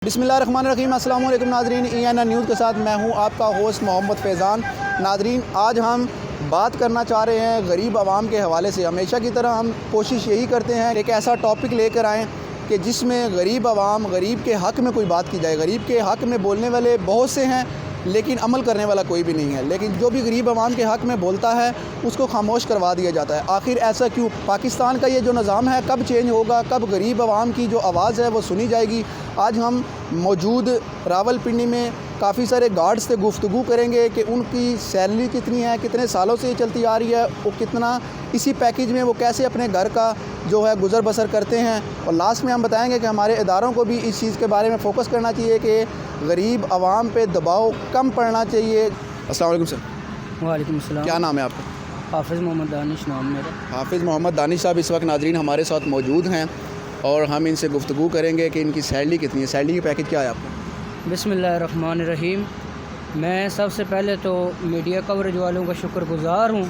बिस्मिल्लाहिर्रहमानिर्रहीम। अस्सलाम वालेकुम नाज़रीन, ENN न्यूज़ के साथ मैं हूं आपका होस्ट मोहम्मद फैज़ान। नाज़रीन, आज हम बात करना चाह रहे हैं गरीब आवाम के हवाले से। हमेशा की तरह हम कोशिश यही करते हैं एक ऐसा टॉपिक लेकर आएँ कि जिसमें गरीब आवाम, गरीब के हक़ में कोई बात की जाए। गरीब के हक़ में बोलने वाले बहुत से हैं लेकिन अमल करने वाला कोई भी नहीं है। लेकिन जो भी गरीब आवाम के हक़ में बोलता है उसको खामोश करवा दिया जाता है। आखिर ऐसा क्यों? पाकिस्तान का ये जो निज़ाम है कब चेंज होगा, कब गरीब आवाम की जो आवाज़ है वो सुनी जाएगी? आज हम मौजूद रावलपिंडी में काफ़ी सारे गार्ड्स से गुफ्तगू करेंगे कि उनकी सैलरी कितनी है, कितने सालों से ये चलती आ रही है, वो कितना इसी पैकेज में वो कैसे अपने घर का जो है गुज़र बसर करते हैं। और लास्ट में हम बताएंगे कि हमारे इदारों को भी इस चीज़ के बारे में फ़ोकस करना चाहिए कि गरीब आवाम पे दबाव कम पड़ना चाहिए। अस्सलाम वालेकुम सर। वालेकुम अस्सलाम। क्या नाम है आपका? हाफिज़ मोहम्मद दानिश नाम मेरा। हाफिज़ मोहम्मद दानिश साहब इस वक्त नाज़रीन हमारे साथ मौजूद हैं और हम इनसे गुफ्तगू करेंगे कि इनकी सैलरी कितनी है, सैलरी की पैकेज क्या है आपका? बिस्मिल्लाहिर्रहमानिर्रहीम। मैं सबसे पहले तो मीडिया कवरेज वालों का शुक्रगुज़ार हूँ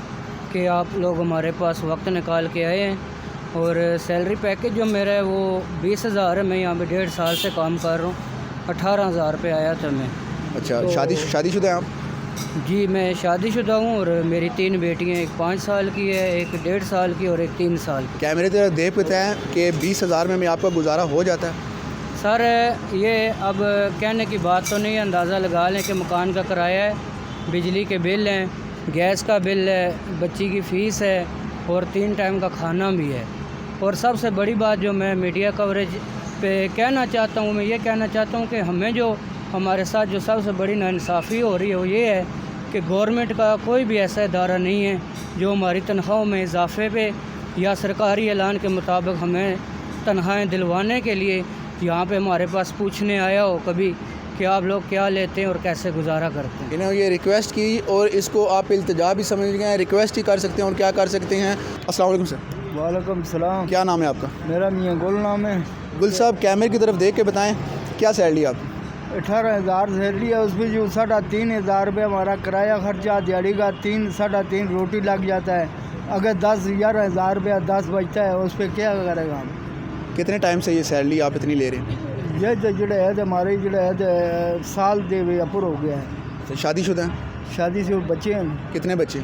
कि आप लोग हमारे पास वक्त निकाल के आए हैं। और सैलरी पैकेज जो मेरा है वो 20,000 है। मैं यहाँ पे 1.5 साल से काम कर रहा हूँ। 18,000 पे आया था मैं। अच्छा, तो शादीशुदा हैं आप? जी, मैं शादीशुदा हूँ और मेरी 3 बेटियाँ, एक 5 साल की है, एक 1.5 साल की और एक 3 साल की। क्या मेरे तरह देख पाते हैं कि 20,000 में आपका गुजारा हो जाता है? सर, ये अब कहने की बात तो नहीं है, अंदाज़ा लगा लें कि मकान का किराया है, बिजली के बिल हैं, गैस का बिल है, बच्ची की फ़ीस है और 3 टाइम का खाना भी है। और सबसे बड़ी बात जो मैं मीडिया कवरेज पे कहना चाहता हूँ, मैं ये कहना चाहता हूँ कि हमें जो हमारे साथ जो सबसे बड़ी नाइंसाफ़ी हो रही है वो ये है कि गवर्नमेंट का कोई भी ऐसा इदारा नहीं है जो हमारी तनख्वाहों में इजाफे पे या सरकारी ऐलान के मुताबिक हमें तनख्वाहें दिलवाने के लिए यहाँ पे हमारे पास पूछने आया हो कभी कि आप लोग क्या लेते हैं और कैसे गुजारा करते हैं। इन्होंने ये रिक्वेस्ट की और इसको आप इल्तिजा भी समझ गए हैं, रिक्वेस्ट ही कर सकते हैं और क्या कर सकते हैं। अस्सलाम वालेकुम सर। वालेकुम सलाम। क्या नाम है आपका? मेरा मियाँ गुल नाम है। गुल साहब, कैमरे की तरफ देख के बताएं क्या सैलरी आप? 18,000 सैलरी है, उसमें जो 3,500 रुपये हमारा किराया खर्चा, दिहाड़ी का 3-3.5 रोटी लग जाता है। अगर 10-11,000 रुपया 10 बचता है उस पर क्या करेगा हम? कितने टाइम से ये सैलरी आप इतनी ले रहे हैं? ये जो है हमारे जो है साल दे अपर हो गया है। तो शादीशुदा हैं? शादी से बच्चे हैं। कितने बच्चे?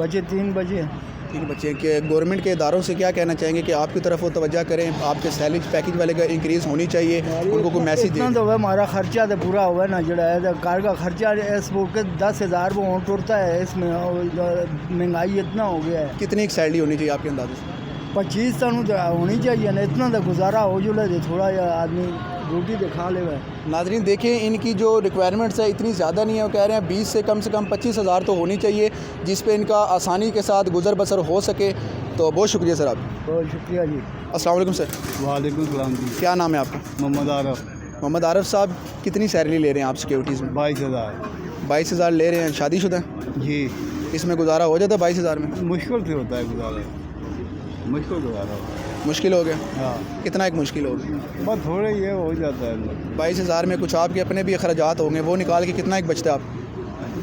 बच्चे 3 बच्चे। 3 बच्चे। के गवर्नमेंट के इदारों से क्या कहना चाहेंगे कि आपकी तरफ वो तवज्जो करें, आपके सैलरी पैकेज वाले का इंक्रीज़ होनी चाहिए, उनको कोई मैसेज इतना दें? तो हमारा खर्चा तो पूरा हुआ ना, जो है कार का खर्चा इस के 10,000 वो टुरता है, इसमें महंगाई इतना हो गया है। कितनी सैलरी होनी चाहिए आपके अंदाजे से? 25 तक तो होनी चाहिए ना, इतना तो गुजारा हो जो थोड़ा आदमी रोटी तो खा ले। नाज़रीन देखिए, इनकी जो रिक्वायरमेंट्स है इतनी ज़्यादा नहीं है। वो कह रहे हैं 20 से कम 25,000 तो होनी चाहिए जिस पे इनका आसानी के साथ गुजर बसर हो सके। तो बहुत शुक्रिया सर आप। बहुत शुक्रिया जी। अस्सलाम वालेकुम सर। वालेकुम सलाम जी। क्या नाम है आपका? मोहम्मद आरफ। मोहम्मद आरफ साहब, कितनी सैलरी ले रहे हैं आप सिक्योरिटीज़ में? 22,000। 22,000 ले रहे हैं। शादीशुदा हैं? जी। इसमें गुजारा हो जाता है 22,000 में? मुश्किल से होता है गुजारा, मुश्किल गुजारा होता है। मुश्किल हो गया? हाँ, कितना एक मुश्किल हो गया? बस थोड़े ये हो जाता है। 22,000 में कुछ आपके अपने भी अखराजात होंगे, वो निकाल के कितना एक बचता है आप?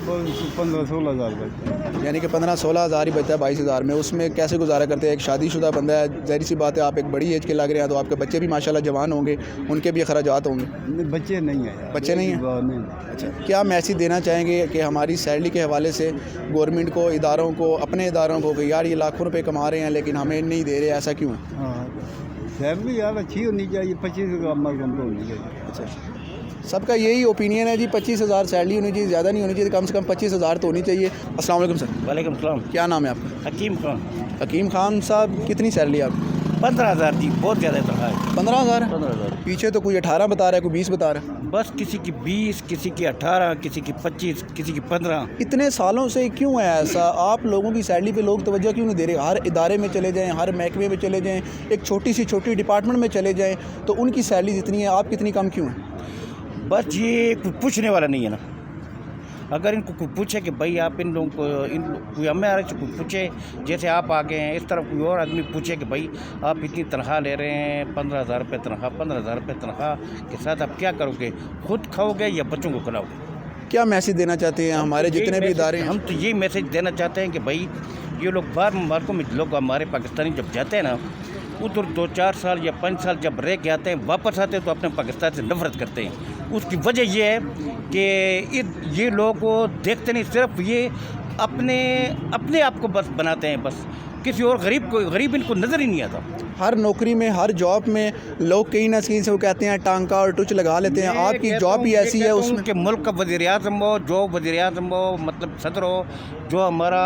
15-16 हज़ार बचते हैं। यानी कि 15-16 हज़ार ही बचता है 22,000 में। उसमें कैसे गुजारा करते हैं? एक शादीशुदा बंदा है, ज़ाहिर सी बात है आप एक बड़ी एज के लग रहे हैं तो आपके बच्चे भी माशाल्लाह जवान होंगे, उनके भी अखराजात होंगे। बच्चे नहीं हैं यार। बच्चे नहीं हैं? नहीं। अच्छा, क्या मैसेज देना चाहेंगे कि हमारी सैलरी के हवाले से गवर्नमेंट को, इदारों को, अपने इदारों को कि यार ये लाखों रुपए कमा रहे हैं लेकिन हमें नहीं दे रहे, ऐसा क्यों है? हाँ, सैलरी यार अच्छी होनी चाहिए, 25 का कम तो होनी चाहिए। अच्छा, सबका यही ओपिनियन है जी, 25,000 सैलरी होनी चाहिए, ज़्यादा नहीं होनी चाहिए, कम से कम 25,000 तो होनी चाहिए। अस्सलाम वालेकुम सर। वालेकुम सलाम। क्या नाम है आपका? हकीम खान। हकीम खान साहब, कितनी सैलरी आप? 15,000 जी, बहुत ज़्यादा तनख्वाह है। 15,000? 15,000। पीछे तो कोई 18 बता रहा है, कोई 20 बता रहा है। बस किसी की 20, किसी की 18, किसी की 25, किसी की 15। इतने सालों से क्यों है ऐसा? आप लोगों की सैलरी पे लोग तवज्जो क्यों नहीं दे रहे? हर इदारे में चले जाएं, हर महकमे में चले जाएं, एक छोटी डिपार्टमेंट में चले जाएं तो उनकी सैलरी जितनी है आप कितनी कम क्यों है? बस ये कोई पूछने वाला नहीं है ना। अगर इनको कोई पूछे कि भाई आप इन लोगों को कोई हमारे से कोई पूछे, जैसे आप आ गए हैं इस तरफ कोई और आदमी पूछे कि भाई आप इतनी तनख्वाह ले रहे हैं, 15,000 रुपये तनख्वाह, 15,000 रुपये तनख्वाह के साथ आप क्या करोगे? खुद खाओगे या बच्चों को खिलाओगे? क्या मैसेज देना चाहते हैं हमारे जितने भी इदारे हैं? हम तो यही मैसेज देना चाहते हैं कि भाई ये लोग बाहर मुल्कों में लोग हमारे पाकिस्तानी जब जाते हैं ना उधर 2-4 साल या 5 साल जब रह के आते हैं, वापस आते हैं तो अपने पाकिस्तान से नफरत करते हैं। उसकी वजह ये है कि ये लोग को देखते नहीं, सिर्फ ये अपने आप को बस बनाते हैं, बस किसी और गरीब इनको नज़र ही नहीं आता। हर नौकरी में, हर जॉब में लोग कहीं ना कहीं से वो कहते हैं टांका और टुच लगा लेते हैं। आपकी जॉब ही ऐसी है उसमें कि मुल्क का वज़ीर आज़म हो, जो वज़ीर आज़म हो, मतलब सदर हो, जो हमारा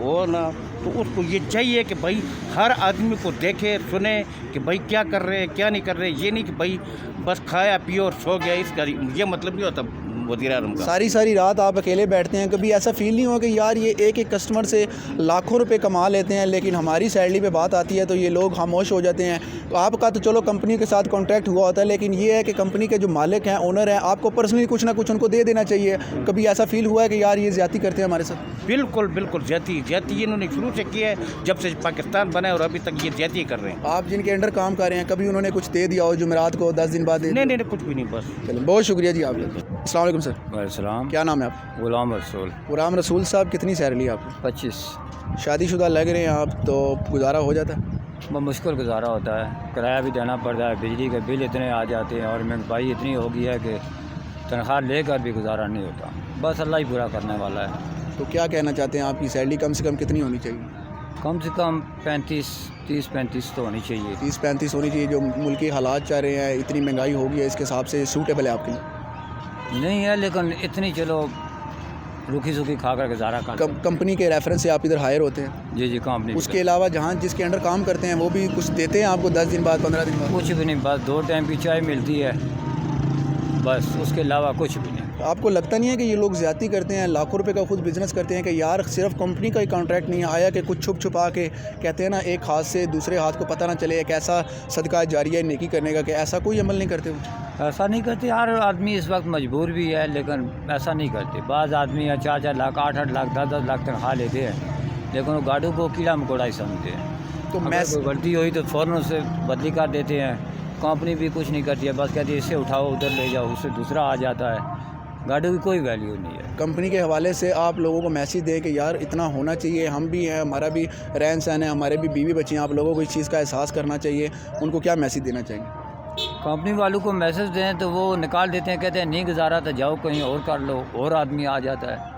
हो ना, तो उसको ये चाहिए कि भाई हर आदमी को देखे सुने कि भाई क्या कर रहे हैं क्या नहीं कर रहे। ये नहीं कि भाई बस खाया पियो और सो गया, इसका ये मतलब नहीं होता वज़ीर आज़म का। सारी रात आप अकेले बैठते हैं, कभी ऐसा फील नहीं हुआ कि यार ये एक कस्टमर से लाखों रुपए कमा लेते हैं, लेकिन हमारी सैलरी पे बात आती है तो ये लोग खामोश हो जाते हैं? तो आपका तो चलो कंपनी के साथ कॉन्ट्रैक्ट हुआ होता है, लेकिन ये है कि कंपनी के जो मालिक हैं, ओनर हैं, आपको पर्सनली कुछ ना कुछ उनको दे देना चाहिए। कभी ऐसा फील हुआ है कि यार ये ज़्यादती करते हैं हमारे साथ? बिल्कुल ज़्यादती इन्होंने शुरू से की है, जब से पाकिस्तान बना है, और अभी तक ये ज़्यादती कर रहे हैं। आप जिनके अंडर काम कर रहे हैं, कभी उन्होंने कुछ दे दिया हो जुमेरात को 10 दिन बाद? नहीं, कुछ भी नहीं, बस। चलिए, बहुत शुक्रिया जी आपका। अस्सलाम वालेकुम सर। वालेकुम। क्या नाम है आप? गुलाम रसूल। गुलाम रसूल साहब, कितनी सैलरी है आपको? 25। शादीशुदा लग रहे हैं आप, तो गुजारा हो जाता है? बहुत मुश्किल गुजारा होता है, किराया भी देना पड़ता है, बिजली के बिल इतने आ जाते हैं, और महंगाई इतनी हो गई है कि तनख्वाह लेकर भी गुजारा नहीं होता। बस अल्लाह ही पूरा करने वाला है। तो क्या कहना चाहते हैं, आपकी सैलरी कम से कम कितनी होनी चाहिए? कम से कम 30-35 तो होनी चाहिए। 30-35 होनी चाहिए। जो मुल्की हालात चाह रहे हैं, इतनी महंगाई हो गई है, इसके हिसाब से सूटेबल है आपके लिए? नहीं है, लेकिन इतनी चलो रूखी सूखी खा कर गुजारा कर। कंपनी के रेफरेंस से आप इधर हायर होते हैं? जी कंपनी। उसके अलावा जहाँ जिसके अंडर काम करते हैं वो भी कुछ देते हैं आपको 10 दिन बाद, 15 दिन बाद? कुछ भी नहीं, बस 2 टाइम की चाय मिलती है, बस उसके अलावा कुछ भी नहीं। आपको लगता नहीं है कि ये लोग ज़्यादती करते हैं, लाखों रुपए का खुद बिजनेस करते हैं कि यार सिर्फ कंपनी का ही कॉन्ट्रैक्ट नहीं आया कि कुछ छुप छुपा के कहते हैं ना, एक हाथ से दूसरे हाथ को पता ना चले, एक ऐसा सदका जारिया नेकी करने का, कि ऐसा कोई अमल नहीं करते वो? ऐसा नहीं करते यार, आदमी इस वक्त मजबूर भी है, लेकिन ऐसा नहीं करते। बाज़ आदमी 4-4 लाख, 8-8 लाख, 10-10 लाख तनख्वाह लेते हैं, लेकिन वो गाड़ियों को कीड़ा मकोड़ा ही समझते हैं। तो अगर कोई गलती हुई तो फ़ौरन उससे बदली कर देते हैं। कंपनी भी कुछ नहीं करती है, बस कहती है इससे उठाओ उधर ले जाओ, उससे दूसरा आ जाता है। गाड़ियों की कोई वैल्यू नहीं है। कंपनी के हवाले से आप लोगों को मैसेज दें कि यार इतना होना चाहिए, हम भी हैं, हमारा भी रहन सहन है, हमारे भी बीवी बच्चे हैं, आप लोगों को इस चीज़ का एहसास करना चाहिए। उनको क्या मैसेज देना चाहिए? कंपनी वालों को मैसेज दें तो वो निकाल देते हैं, कहते हैं नहीं गुजारा तो जाओ कहीं और कर लो, और आदमी आ जाता है,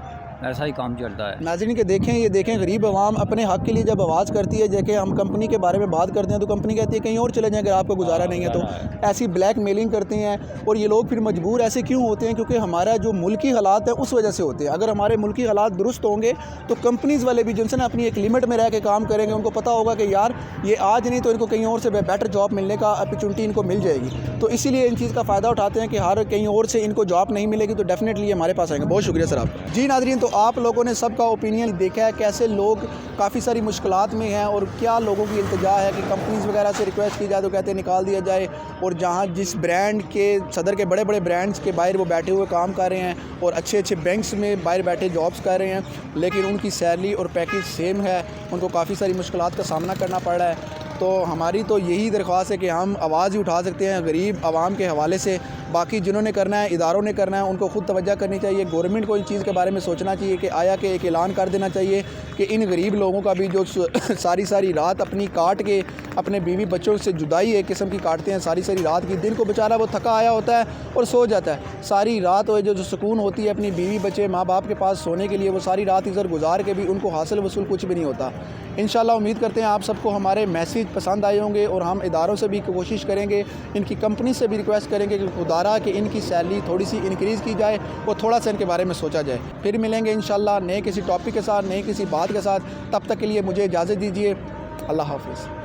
ऐसा ही काम चलता है। नाज़रीन के ये देखें गरीब आवाम अपने हक़ के लिए जब आवाज़ करती है, जैसे हम कंपनी के बारे में बात करते हैं तो कंपनी कहती है कहीं और चले जाएं अगर आपको गुजारा नहीं है तो। ऐसी ब्लैक मेलिंग करते हैं, और ये लोग फिर मजबूर ऐसे क्यों होते हैं? क्योंकि हमारा जो मुल्की हालात है उस वजह से होते हैं। अगर हमारे मुल्की हालात दुरुस्त होंगे तो कंपनीज़ वाले भी जिनसे ना अपनी एक लिमिट में रह के काम करेंगे, उनको पता होगा कि यार ये आज नहीं तो इनको कहीं और से बेटर जॉब मिलने का अपॉर्चुनिटी इनको मिल जाएगी। तो इसीलिए इन चीज़ का फ़ायदा उठाते हैं कि हर कहीं और से इनको जॉब नहीं मिलेगी तो डेफिनेटली हमारे पास आएंगे। बहुत शुक्रिया सर आपका। जी नाज़रीन, तो आप लोगों ने सबका ओपिनियन देखा है, कैसे लोग काफ़ी सारी मुश्किलात में हैं, और क्या लोगों की इल्तिजा है कि कंपनीज़ वगैरह से रिक्वेस्ट की जाए तो कहते हैं निकाल दिया जाए, और जहाँ जिस ब्रांड के सदर के बड़े ब्रांड्स के बाहर वो बैठे हुए काम कर रहे हैं, और अच्छे बैंक्स में बाहर बैठे जॉब्स कर रहे हैं, लेकिन उनकी सैलरी और पैकेज सेम है, उनको काफ़ी सारी मुश्किलात का सामना करना पड़ रहा है। तो हमारी तो यही दरख्वास्त है कि हम आवाज़ ही उठा सकते हैं गरीब आवाम के हवाले से। बाकी जिन्होंने करना है, इदारों ने करना है, उनको खुद तवज्जो करनी चाहिए। गवर्नमेंट को इस चीज़ के बारे में सोचना चाहिए कि आया कि एक ऐलान कर देना चाहिए कि इन गरीब लोगों का भी जो सारी रात अपनी काट के अपने बीवी बच्चों से जुदाई एक किस्म की काटते हैं सारी रात की, दिन को बेचारा वो थका आया होता है और सो जाता है। सारी रात वो जो सुकून होती है अपनी बीवी बच्चे माँ बाप के पास सोने के लिए, वो सारी रात इधर गुजार के भी उनको हासिल वसूल कुछ भी नहीं होता। इंशाल्लाह उम्मीद करते हैं आप सबको हमारे मैसेज पसंद आए होंगे, और हम इदारों से भी कोशिश करेंगे, इनकी कंपनी से भी रिक्वेस्ट करेंगे कि खुदारा कि इनकी सैलरी थोड़ी सी इंक्रीज़ की जाए और थोड़ा सा इनके बारे में सोचा जाए। फिर मिलेंगे इंशाल्लाह नए किसी टॉपिक के साथ, नए किसी बात के साथ। तब तक के लिए मुझे इजाज़त दीजिए। अल्लाह हाफ़िज़।